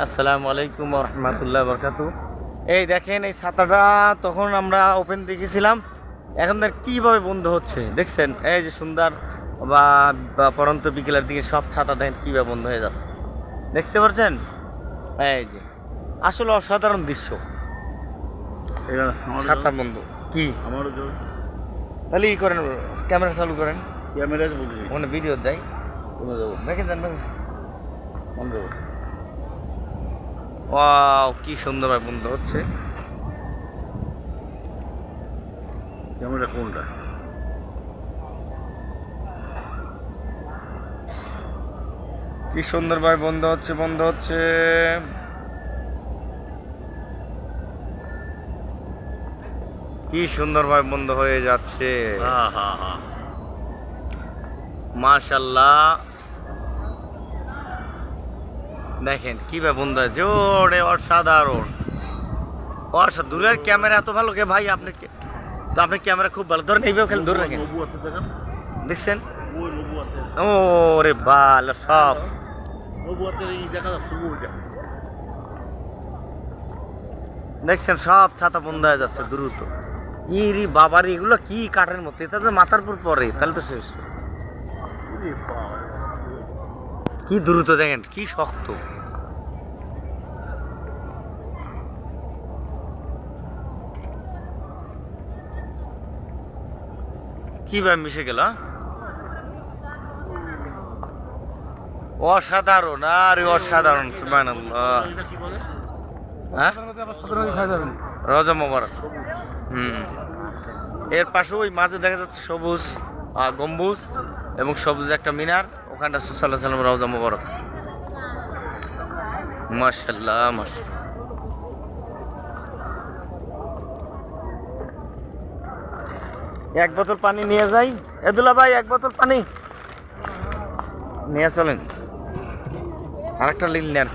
আসসালামু আলাইকুম রহমতুল্লাহ বরকাতু। এই দেখেন, এই ছাতাটা তখন আমরা ওপেন দেখেছিলাম, এখন তার কীভাবে বন্ধ হচ্ছে দেখছেন। এই যে সুন্দর বা পরন্ত বিকেলের দিকে সব ছাতা দেখেন কীভাবে বন্ধ হয়ে যাচ্ছে, দেখতে পাচ্ছেন। এই যে আসলে অসাধারণ দৃশ্য, ছাতা বন্ধ। কি আমারও তাহলে ই করেন, ক্যামেরা চালু করেন, ক্যামেরা ওখানে ভিডিও দেয়, দেখে যান বন্ধ। ওয়াও, কি সুন্দরভাবে বন্ধ হচ্ছে। ক্যামেরা কোনটা? কি সুন্দরভাবে বন্ধ হচ্ছে, বন্ধ হচ্ছে। কি সুন্দরভাবে বন্ধ হয়ে যাচ্ছে, মাশাআল্লাহ। দেখেন কিভাবে বন্ধ হয়েছে, ওরে অসাধারণ। দূরের ক্যামেরা এত ভালো কে ভাই? আপনি তো আপনার ক্যামেরা খুব ভালো, ধরেন এইভাবে খেলে ধরে রাখেন, দেখছেন। ও রে ভালো, সব দেখছেন, সব ছাতা বন্ধ হয়ে যাচ্ছে দ্রুত। ইরি বাবার, এগুলো কি কাঠের মতো, এটা তো মাথার উপর পড়ে, তাহলে তো শেষ। কি দ্রুত দেখেন, কি শক্ত। কিভাবে মিশে গেল, অসাধারণ, আরে অসাধারণ, সুবহানাল্লাহ। হ্যাঁ, রওজা মোবারক। এর পাশে ওই মাঝে দেখা যাচ্ছে সবুজ গম্বুজ এবং সবুজ একটা মিনার, ওখানটা রাসূল সাল্লাল্লাহু আলাইহি ওয়াসাল্লাম রওজা মোবারক। মাশাআল্লাহ, মাশাআল্লাহ। এক বোতল পানি নিয়ে যাই, এদুল্লাহ ভাই, এক বোতল পানি নিয়ে চলেন, আরেকটা লিল নেন।